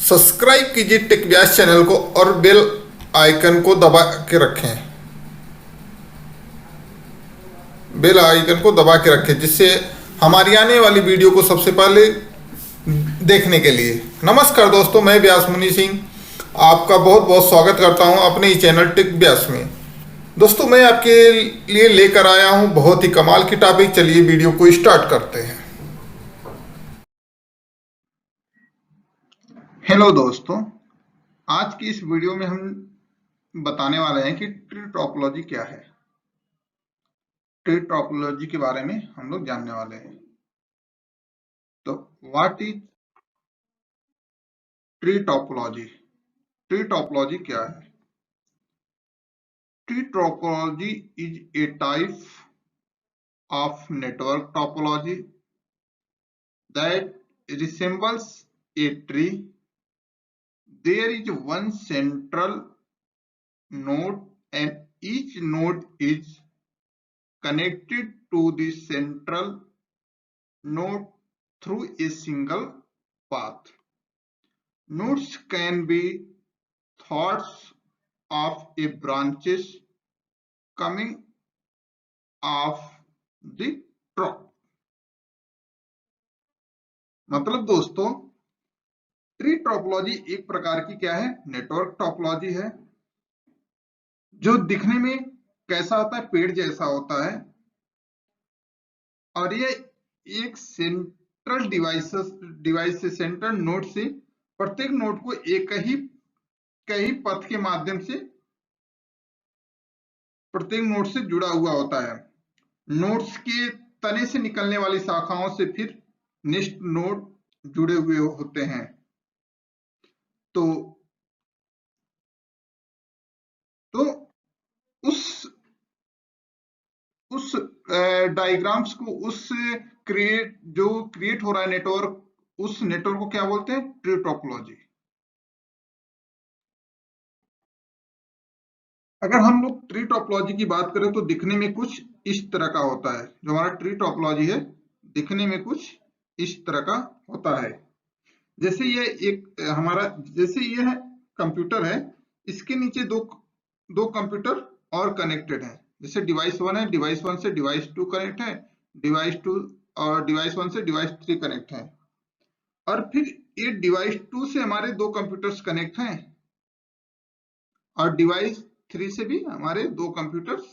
Subscribe कीजिए take व्यास channel को और बेल आइकन को दबा के रखें। बेल आइकन को दबा के रखें जिससे हमारी आने वाली वीडियो को सबसे पहले देखने के लिए। नमस्कार दोस्तों, मैं व्यास मुनि सिंह आपका बहुत बहुत स्वागत करता हूं अपने ही चैनल टेक व्यास में। दोस्तों, मैं आपके लिए लेकर आया हूं बहुत ही कमाल की टॉपिक। चलिए वीडियो को स्टार्ट करते हैं। हेलो दोस्तों, आज की इस वीडियो में हम बताने वाले हैं कि ट्री टोपोलॉजी क्या है। ट्री टोपोलॉजी के बारे में हम लोग जानने वाले हैं। तो what is tree topology? Tree topology क्या है? Tree topology is a type of network topology that resembles a tree. There is one central node and each node is connected to the central node through a single path. Nodes can be thought of a branches coming off the trunk. मतलब दोस्तों, tree topology एक प्रकार की क्या है? Network topology है, जो दिखने में कैसा होता है? पेड़ जैसा होता है। और ये एक सेंट्रल डिवाइस से, सेंट्रल नोड से, प्रत्येक नोड को एक ही कई पथ के माध्यम से प्रत्येक नोड से जुड़ा हुआ होता है। नोड्स के तने से निकलने वाली शाखाओं से फिर नेक्स्ट नोड जुड़े हुए होते हैं। तो उस डायग्राम्स को, उस क्रिएट हो रहा है नेटवर्क, उस नेटवर्क को क्या बोलते हैं? Tree topology. अगर हम लोग ट्री टोपोलॉजी की बात करें तो दिखने में कुछ इस तरह का होता है। जो हमारा ट्री टोपोलॉजी है दिखने में कुछ इस तरह का होता है। जैसे ये एक हमारा, जैसे ये है कंप्यूटर है, इसके नीचे दो कंप्यूटर और कनेक्टेड है। जैसे डिवाइस 1 है, डिवाइस 1 से डिवाइस 2 कनेक्ट है, डिवाइस 2 और डिवाइस 1 से डिवाइस 3 कनेक्ट है। और फिर ये डिवाइस 2 से हमारे दो कंप्यूटर्स कनेक्ट हैं और डिवाइस 3 से भी हमारे दो कंप्यूटर्स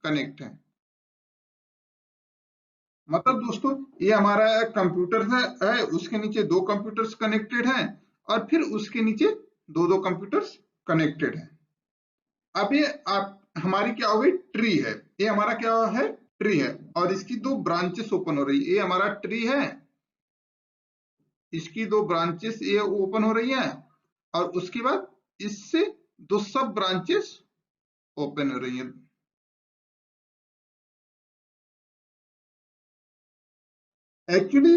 कनेक्ट हैं। मतलब दोस्तों, ये हमारा कंप्यूटर है, उसके नीचे दो कंप्यूटर्स कनेक्टेड हैं और फिर उसके नीचे दो कंप्यूटर्स कनेक्टेड हैं। अब ये हमारी क्या हो गई? ट्री है। ये हमारा क्या है? ट्री है। और इसकी दो ब्रांचेस ओपन हो रही है। ये हमारा ट्री है, इसकी दो ब्रांचेस ये ओपन हो रही है और उसके बाद इससे दो सब ब्रांचेस ओपन हो रही है। एक्चुअली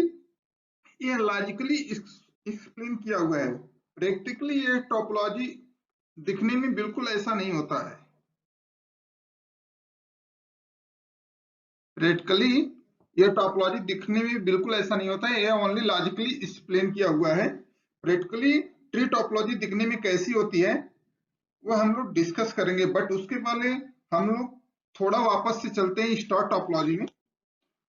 ये लॉजिकली एक्सप्लेन किया हुआ है। प्रैक्टिकली ये टोपोलॉजी दिखने में बिल्कुल ऐसा नहीं होता है। प्रैक्टिकली ये टोपोलॉजी दिखने में बिल्कुल ऐसा नहीं होता है। ये ओनली लॉजिकली एक्सप्लेन किया हुआ है। प्रैक्टिकली ट्री टोपोलॉजी दिखने में कैसी होती है वो हम लोग डिस्कस करेंगे, बट उसके पहले हम लोग थोड़ा वापस से चलते हैं स्टार टोपोलॉजी में।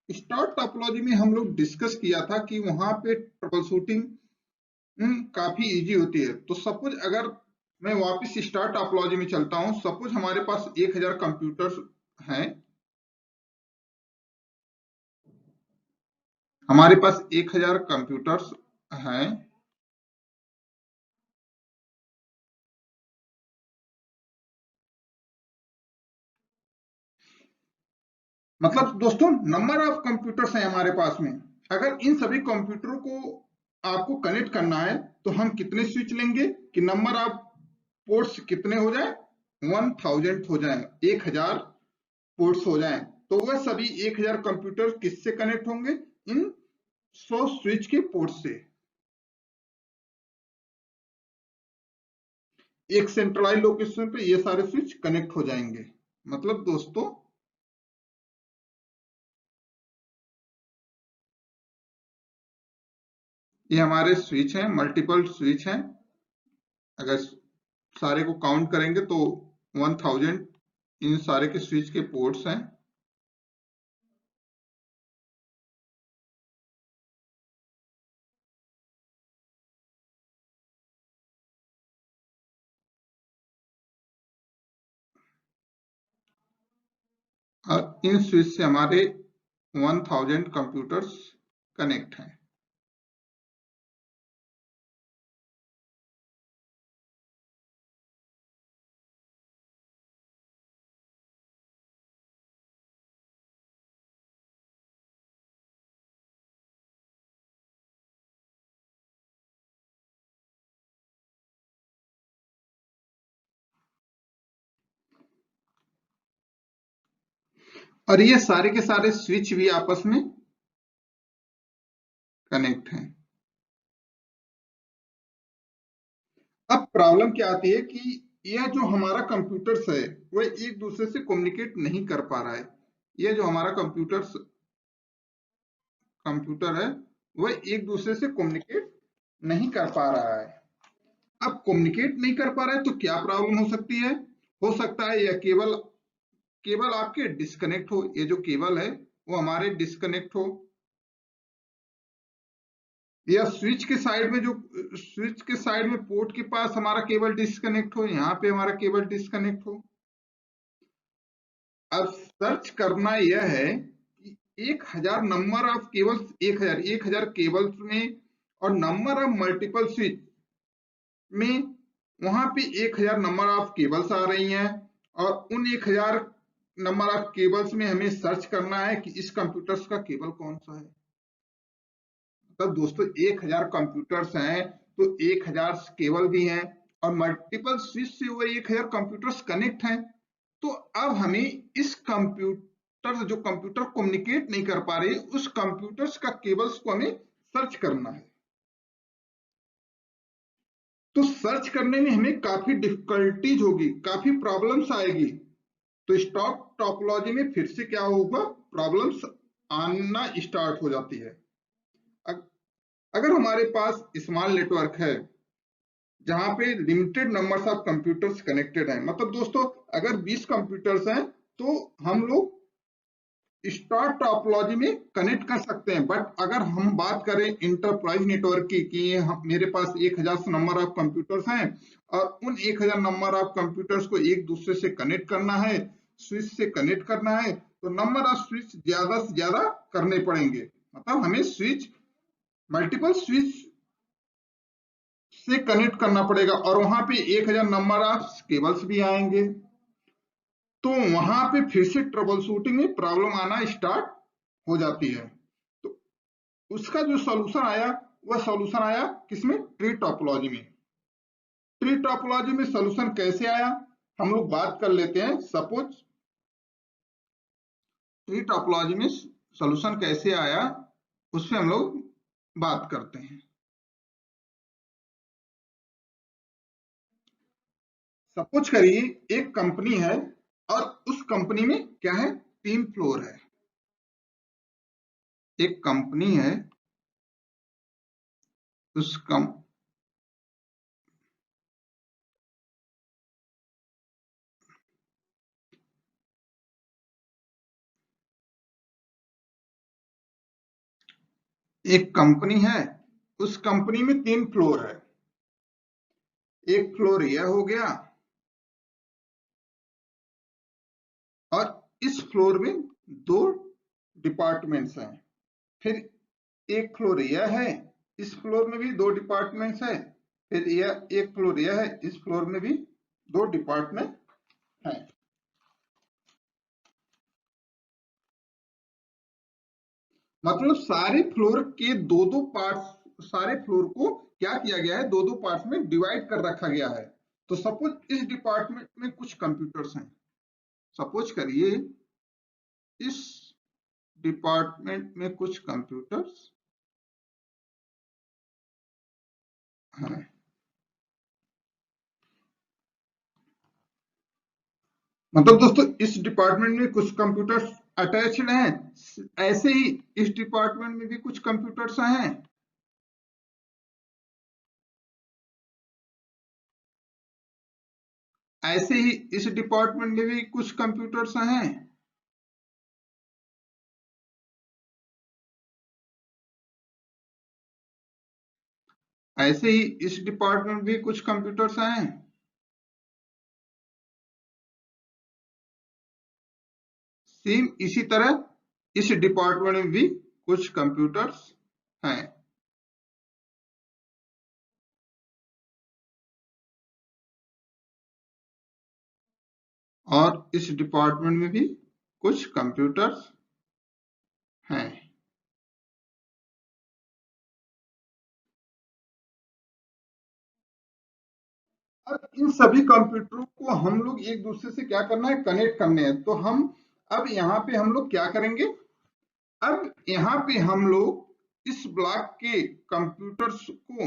स्टार टोपोलॉजी में हम लोग डिस्कस किया था कि वहां पे ट्रबल शूटिंग काफी इजी होती है। तो सपोज अगर मैं वापस स्टार टोपोलॉजी में चलता हूं, सपोज हमारे पास 1000 कंप्यूटर्स हैं, हमारे पास 1000 कंप्यूटर्स हैं। मतलब दोस्तों, नंबर ऑफ कंप्यूटर्स हैं हमारे पास में। अगर इन सभी कंप्यूटरों को आपको कनेक्ट करना है तो हम कितने स्विच लेंगे कि नंबर ऑफ पोर्ट्स कितने हो जाए? 1000 हो जाए, 1000 पोर्ट्स हो जाए। तो वह सभी 1000 कंप्यूटर किससे कनेक्ट होंगे? इन 100 स्विच के पोर्ट से। एक सेंट्रलाइज लोकेशन पे ये सारे स्विच कनेक्ट हो जाएंगे। मतलब दोस्तों, ये हमारे स्विच हैं, मल्टीपल स्विच हैं अगर सारे को काउंट करेंगे तो 1000 इन सारे के स्विच के पोर्ट्स हैं। और इन स्विच से हमारे 1000 कंप्यूटर्स कनेक्ट हैं। और ये सारे के सारे स्विच भी आपस में कनेक्ट हैं। अब प्रॉब्लम क्या आती है कि यह जो हमारा कंप्यूटर्स है वह एक दूसरे से कम्युनिकेट नहीं कर पा रहा है। यह जो हमारा कंप्यूटर है वह एक दूसरे से कम्युनिकेट नहीं कर पा रहा है। अब कम्युनिकेट नहीं कर पा रहा है तो क्या प्रॉब्लम हो सकती है? हो सकता है यह केबल केबल आपके डिस्कनेक्ट हो। ये जो केबल है वो हमारे डिस्कनेक्ट हो, या स्विच के साइड में पोर्ट के पास हमारा केबल डिस्कनेक्ट हो, यहाँ पे हमारा केबल डिस्कनेक्ट हो। अब सर्च करना यह है कि 1000 नंबर ऑफ केबल्स, 1000 केबल्स में और नंबर ऑफ मल्टीपल स्विच में वहां पे 1000 नंबर ऑफ केबल्स आ रही हैं, और उन 1000 नंबर ऑफ केबल्स में हमें सर्च करना है कि इस कंप्यूटर्स का केबल कौन सा है। तो दोस्तों 1000 कंप्यूटर्स हैं तो 1000 केबल भी हैं, और मल्टीपल स्विच से वो 1000 कंप्यूटर्स कनेक्ट हैं। तो अब हमें इस कंप्यूटर जो कंप्यूटर कम्युनिकेट नहीं कर पा रहे उस कंप्यूटर्स का केबल्स को हमें सर्च करना है। तो सर्च करने में हमें काफी डिफिकल्टीज होगी, काफी प्रॉब्लम्स आएगी। तो स्टॉप टोपोलॉजी में फिर से क्या होगा, प्रॉब्लम्स आना स्टार्ट हो जाती है। अगर हमारे पास स्मॉल नेटवर्क है जहां पे limited numbers of computers connected हैं, मतलब दोस्तों अगर 20 कंप्यूटर्स हैं तो हम लोग स्टार टोपोलॉजी में कनेक्ट कर सकते हैं। बट अगर हम बात करें इंटरप्राइज नेटवर्क की कि मेरे पास 1000 नंबर ऑफ कंप्यूटर्स हैं और उन 1000 नंबर ऑफ कंप्यूटर्स को एक दूसरे से कनेक्ट करना है, स्विच से कनेक्ट करना है, तो नंबर ऑफ स्विच ज्यादा से ज्यादा करने पड़ेंगे। मतलब हमें मल्टीपल स्विच से कनेक्ट करना पड़ेगा, और वहां पे 1000 नंबर ऑफ केबल्स भी आएंगे। तो वहां पे फिर से ट्रबल शूटिंग में प्रॉब्लम आना स्टार्ट हो जाती है। तो उसका जो सॉल्यूशन आया वह सॉल्यूशन आया किसमें, ट्री टोपोलॉजी में। ट्री टोपोलॉजी में सॉल्यूशन कैसे आया हम लोग बात कर लेते हैं। सपोज ट्री टोपोलॉजी में सॉल्यूशन कैसे आया उस पर हम लोग बात करते हैं। सपोज करिए एक कंपनी है और उस कंपनी में क्या है, 3 फ्लोर है। एक कंपनी है, उस कम एक कंपनी है, उस कंपनी में 3 फ्लोर है। एक फ्लोर यह हो गया, और इस फ्लोर में 2 डिपार्टमेंट्स हैं। फिर एक फ्लोर यह है, इस फ्लोर में भी 2 डिपार्टमेंट्स है। फिर यह एक फ्लोर यह है, इस फ्लोर में भी 2 डिपार्टमेंट हैं। मतलब सारे फ्लोर के दो दो पार्ट्स, सारे फ्लोर को क्या किया गया है, दो दो पार्ट्स में डिवाइड कर रखा गया है। तो सपोज इस डिपार्टमेंट में कुछ कंप्यूटर्स हैं, सपोज करिए इस डिपार्टमेंट में कुछ कंप्यूटर्स हैं। मतलब दोस्तों इस डिपार्टमेंट में कुछ कंप्यूटर्स अटैच्ड हैं, ऐसे ही इस डिपार्टमेंट में भी कुछ कंप्यूटर्स हैं। ऐसे ही इस डिपार्टमेंट में भी कुछ कंप्यूटर्स हैं, ऐसे ही इस डिपार्टमेंट में भी कुछ कंप्यूटर्स हैं, सेम इसी तरह इस डिपार्टमेंट में भी कुछ कंप्यूटर्स हैं, और इस डिपार्टमेंट में भी कुछ कंप्यूटर्स हैं। अब इन सभी कंप्यूटरों को हम लोग एक दूसरे से क्या करना है, कनेक्ट करने हैं। तो हम अब यहाँ पे हम लोग क्या करेंगे, अब यहाँ पे हम लोग इस ब्लॉक के कंप्यूटर्स को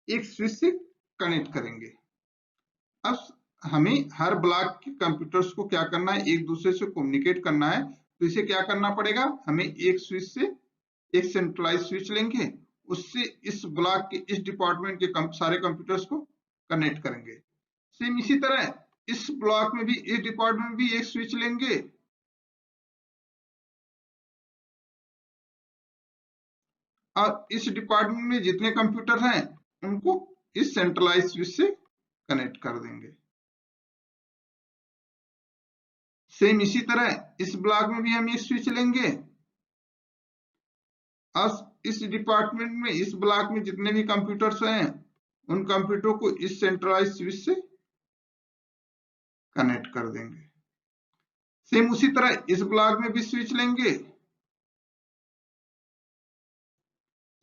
एक स्विच से कनेक्ट करेंगे। अब हमें हर ब्लॉक के कंप्यूटर्स को क्या करना है, एक दूसरे से कम्युनिकेट करना है। तो इसे क्या करना पड़ेगा, हमें एक स्विच से, एक सेंट्रलाइज स्विच लेंगे, उससे इस ब्लॉक के इस डिपार्टमेंट के सारे कंप्यूटर्स को कनेक्ट करेंगे। सेम इसी तरह इस ब्लॉक में भी, इस डिपार्टमेंट में भी एक स्विच लेंगे, और इस डिपार्टमेंट में जितने कंप्यूटर हैं उनको इस सेंट्रलाइज स्विच से कनेक्ट कर देंगे। सेम इसी तरह इस ब्लॉक में भी हम एक स्विच लेंगे, और इस डिपार्टमेंट में, इस ब्लॉक में जितने भी कंप्यूटर्स हैं उन कंप्यूटर को इस सेंट्रलाइज स्विच से कनेक्ट कर देंगे। सेम उसी तरह इस ब्लॉक में भी स्विच लेंगे,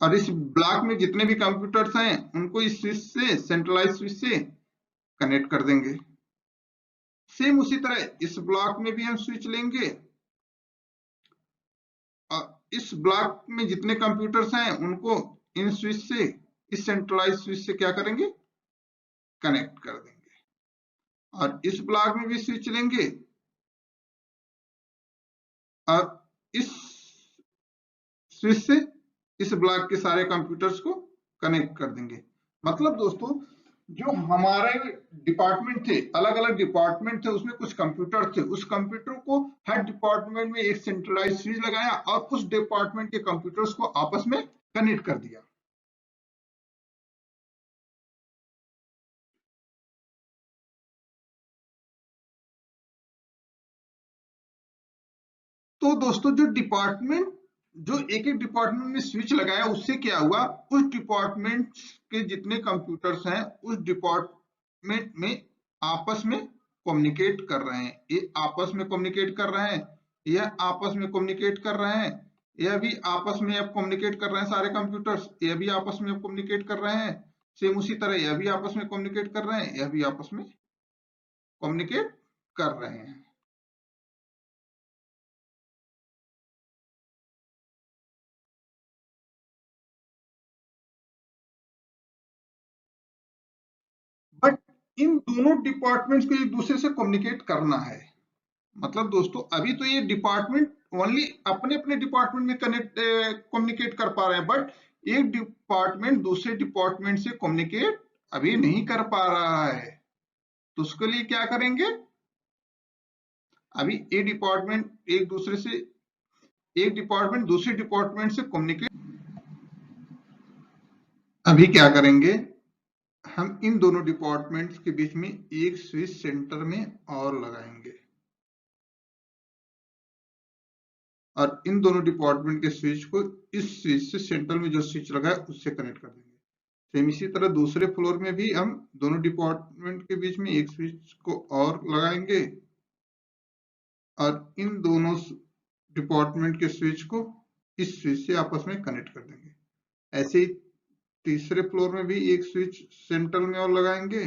और इस ब्लॉक में जितने भी कंप्यूटर्स हैं उनको इस स्विच से, सेंट्रलाइज स्विच से कनेक्ट कर देंगे। सेम उसी तरह इस ब्लॉक में भी हम स्विच लेंगे, और इस ब्लॉक में जितने कंप्यूटर्स हैं उनको इन स्विच से, इस सेंट्रलाइज स्विच से क्या करेंगे, कनेक्ट कर देंगे। और इस ब्लॉक में भी स्विच लेंगे, और इस स्विच से इस ब्लॉक के सारे कंप्यूटर्स को कनेक्ट कर देंगे। मतलब दोस्तों, जो हमारे डिपार्टमेंट थे, अलग अलग डिपार्टमेंट थे, उसमें कुछ कंप्यूटर थे, उस कंप्यूटर को हर डिपार्टमेंट में एक सेंट्रलाइज स्विच लगाया और उस डिपार्टमेंट के कंप्यूटर्स को आपस में कनेक्ट कर दिया। तो दोस्तों, जो एक एक डिपार्टमेंट में स्विच लगाया, उससे क्या हुआ, उस डिपार्टमेंट के जितने कंप्यूटर्स हैं उस डिपार्टमेंट में आपस में कम्युनिकेट कर रहे हैं। ये आपस में कम्युनिकेट कर रहे हैं, यह आपस में कम्युनिकेट कर रहे हैं, यह भी आपस में अब कम्युनिकेट कर रहे हैं, सारे कंप्यूटर्स यह भी आपस में कम्युनिकेट कर रहे हैं। सेम उसी तरह यह भी आपस में कम्युनिकेट कर रहे हैं, यह भी आपस में कम्युनिकेट कर रहे हैं। बट इन दोनों डिपार्टमेंट्स को एक दूसरे से कम्युनिकेट करना है। मतलब दोस्तों, अभी तो ये डिपार्टमेंट ओनली अपने अपने डिपार्टमेंट में कम्युनिकेट कर पा रहे हैं, बट एक डिपार्टमेंट दूसरे डिपार्टमेंट से कम्युनिकेट अभी नहीं कर पा रहा है। तो उसके लिए क्या करेंगे, अभी एक डिपार्टमेंट दूसरे डिपार्टमेंट से कम्युनिकेट, अभी क्या करेंगे, हम इन दोनों डिपार्टमेंट्स के बीच में एक स्विच सेंटर में और लगाएंगे, और इन दोनों डिपार्टमेंट के स्विच को इस स्विच से, सेंट्रल में जो स्विच लगा है उससे कनेक्ट कर देंगे। सेम इसी तरह दूसरे फ्लोर में भी हम दोनों डिपार्टमेंट के बीच में एक स्विच को और लगाएंगे, और इन दोनों डिपार्टमेंट के स्विच को इस स्विच से आपस में कनेक्ट कर देंगे। ऐसे ही तीसरे फ्लोर में भी एक स्विच सेंट्रल में और लगाएंगे,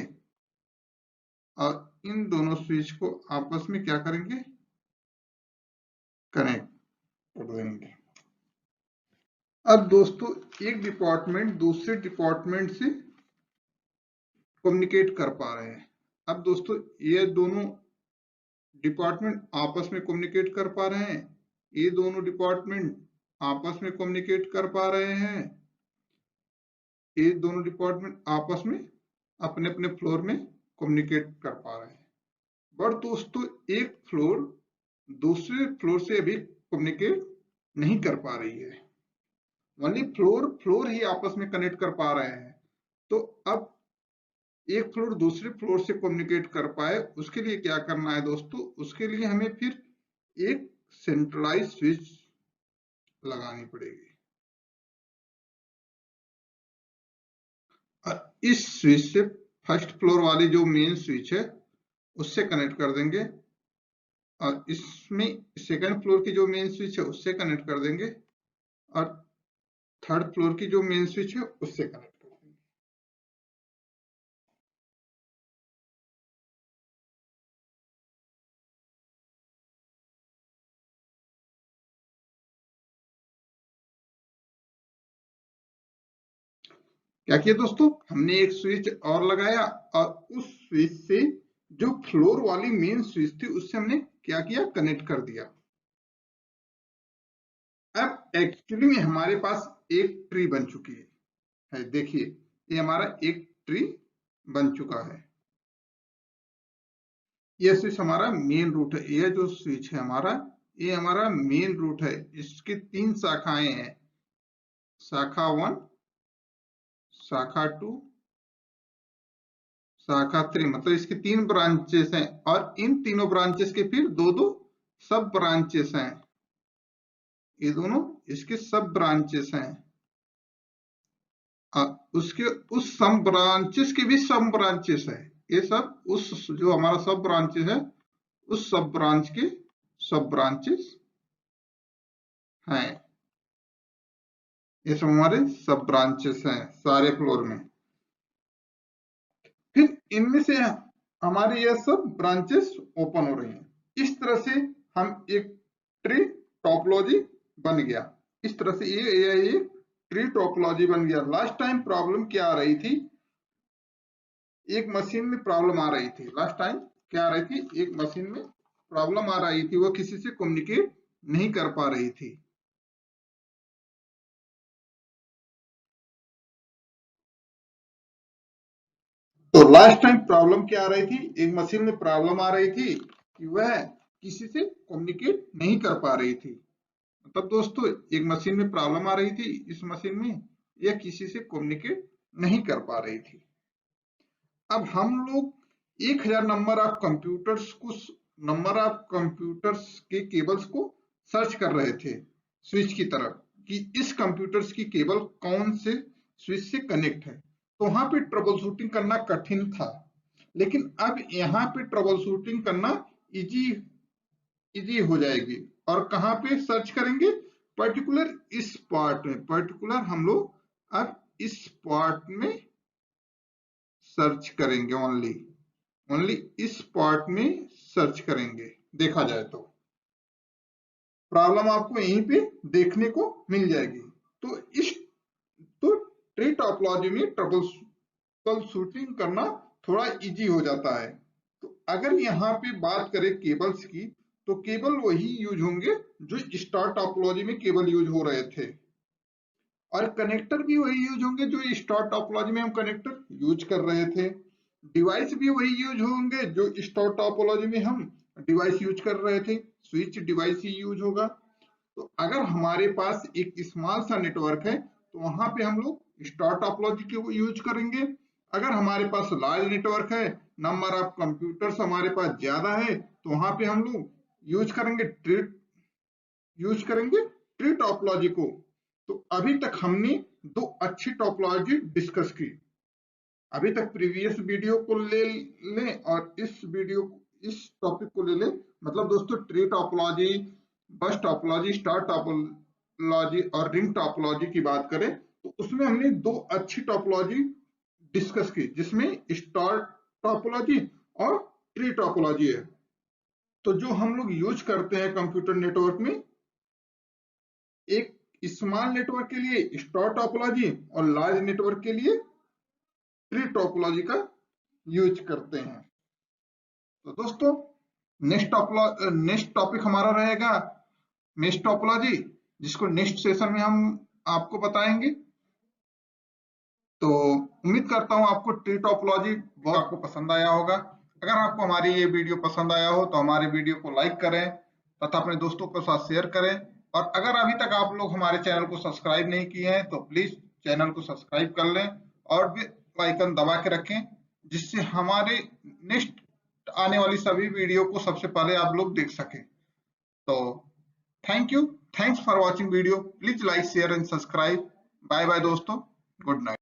और इन दोनों स्विच को आपस में क्या करेंगे, कनेक्ट कर देंगे। अब दोस्तों, एक डिपार्टमेंट दूसरे डिपार्टमेंट से कम्युनिकेट कर पा रहे हैं। अब दोस्तों, ये दोनों डिपार्टमेंट आपस में कम्युनिकेट कर पा रहे हैं, ये दोनों डिपार्टमेंट आपस में कम्युनिकेट कर पा रहे हैं, ये दोनों डिपार्टमेंट आपस में अपने अपने फ्लोर में कम्युनिकेट कर पा रहे हैं। बट दोस्तों एक फ्लोर दूसरे फ्लोर से अभी कम्युनिकेट नहीं कर पा रही है, ओनली फ्लोर ही आपस में कनेक्ट कर पा रहे हैं। तो अब एक फ्लोर दूसरे फ्लोर से कम्युनिकेट कर पाए उसके लिए क्या करना है दोस्तों, उसके लिए हमें फिर एक सेंट्रलाइज स्विच लगानी पड़ेगी। इस स्विच से फर्स्ट फ्लोर वाली जो मेन स्विच है उससे कनेक्ट कर देंगे और इसमें सेकंड फ्लोर की जो मेन स्विच है उससे कनेक्ट कर देंगे और थर्ड फ्लोर की जो मेन स्विच है उससे कनेक्ट कर देंगे। क्या किया दोस्तों, हमने एक स्विच और लगाया और उस स्विच से जो फ्लोर वाली मेन स्विच थी उससे हमने क्या किया, कनेक्ट कर दिया। अब एक्चुअली में हमारे पास एक ट्री बन चुकी है, देखिए ये हमारा एक ट्री बन चुका है। ये स्विच हमारा मेन रूट है, ये जो स्विच है हमारा ये हमारा मेन रूट है। इसकी 3 शाखाएं हैं, शाखा 1, शाखा 2, शाखा 3, मतलब इसके 3 ब्रांचेस हैं और इन तीनों ब्रांचेस के फिर दो सब ब्रांचेस हैं। ये दोनों इसके सब ब्रांचेस हैं। उसके उस सब ब्रांचेस के भी सब ब्रांचेस हैं। ये सब उस जो हमारा सब ब्रांचेस है उस सब ब्रांच के सब ब्रांचेस हैं। ये सब हमारे सब ब्रांचेस हैं सारे फ्लोर में। फिर इनमें से हमारी ये सब ब्रांचेस ओपन हो रही हैं। इस तरह से हम एक ट्री टोपोलॉजी बन गया। इस तरह से ये एक ट्री टोपोलॉजी बन गया। लास्ट टाइम प्रॉब्लम क्या आ रही थी, एक मशीन में प्रॉब्लम आ रही थी। लास्ट टाइम क्या आ रही थी, एक मशीन में प्रॉब्लम आ रही थी, वो किसी से कम्युनिकेट नहीं कर पा रही थी। तो लास्ट टाइम प्रॉब्लम क्या आ रही थी, एक मशीन में प्रॉब्लम आ रही थी कि वह किसी से कम्युनिकेट नहीं कर पा रही थी। मतलब दोस्तों एक मशीन में प्रॉब्लम आ रही थी, इस मशीन में यह किसी से कम्युनिकेट नहीं कर पा रही थी। अब हम लोग 1000 नंबर ऑफ कंप्यूटर्स के केबल्स को सर्च कर रहे थे स्विच की तरफ कि इस कंप्यूटर्स की केबल कौन से स्विच से कनेक्ट है। तो वहां पे ट्रबल शूटिंग करना कठिन था, लेकिन अब यहाँ पे ट्रबल शूटिंग करना इजी इजी हो जाएगी। और कहाँ पे सर्च करेंगे, पर्टिकुलर इस पार्ट में, पर्टिकुलर हम लोग अब इस पार्ट में सर्च करेंगे, ओनली इस पार्ट में सर्च करेंगे। देखा जाए तो प्रॉब्लम आपको यहीं पे देखने को मिल जाएगी। तो तो ट्री टोपोलॉजी में ट्रबल शूटिंग करना थोड़ा इजी हो जाता है। तो अगर यहाँ पे बात करें केबल्स की, तो केबल वही यूज होंगे जो स्टार टोपोलॉजी में केबल यूज हो रहे थे, और कनेक्टर भी वही यूज होंगे जो स्टार टोपोलॉजी में हम कनेक्टर यूज कर रहे थे। डिवाइस भी वही यूज होंगे जो स्टार टोपोलॉजी में हम डिवाइस यूज कर रहे थे, स्विच डिवाइस ही यूज होगा। तो अगर हमारे पास एक स्मॉल सा नेटवर्क है तो वहां पे हम लोग स्टार टोपोलॉजी को यूज करेंगे। अगर हमारे पास लार्ज नेटवर्क है, नंबर ऑफ कंप्यूटर्स हमारे पास ज्यादा है, तो वहां पे हम लोग यूज करेंगे ट्री टोपोलॉजी को। तो अभी तक हमने 2 अच्छी टोपोलॉजी डिस्कस की। अभी तक प्रीवियस वीडियो को ले लें और इस टॉपिक को ले लें। मतलब दोस्तों ट्री टोपोलॉजी, बस टोपोलॉजी, स्टार टोपोलॉजी और रिंग टोपोलॉजी की बात करें तो उसमें हमने 2 अच्छी टोपोलॉजी डिस्कस की, जिसमें स्टार टोपोलॉजी और ट्री टोपोलॉजी है। तो जो हम लोग यूज करते हैं कंप्यूटर नेटवर्क में, एक स्मॉल नेटवर्क के लिए स्टार टोपोलॉजी और लार्ज नेटवर्क के लिए ट्री टोपोलॉजी का यूज करते हैं। तो दोस्तों नेक्स्ट टॉपिक हमारा रहेगा मेश टोपोलॉजी, जिसको नेक्स्ट सेशन में हम आपको बताएंगे। तो उम्मीद करता हूं आपको ट्री टोपोलॉजी बहुत आपको पसंद आया होगा। अगर आपको हमारी ये वीडियो पसंद आया हो तो हमारे वीडियो को लाइक करें तथा अपने दोस्तों के साथ शेयर करें। और अगर अभी तक आप लोग हमारे चैनल को सब्सक्राइब नहीं किए हैं तो प्लीज चैनल को सब्सक्राइब कर लें और बेल आइकन दबा के रखें, जिससे हमारे नेक्स्ट आने वाली सभी वीडियो को सबसे पहले आप लोग देख सकें। तो thank you, thanks for watching video, please like share and subscribe. Bye bye दोस्तों, गुड नाइट।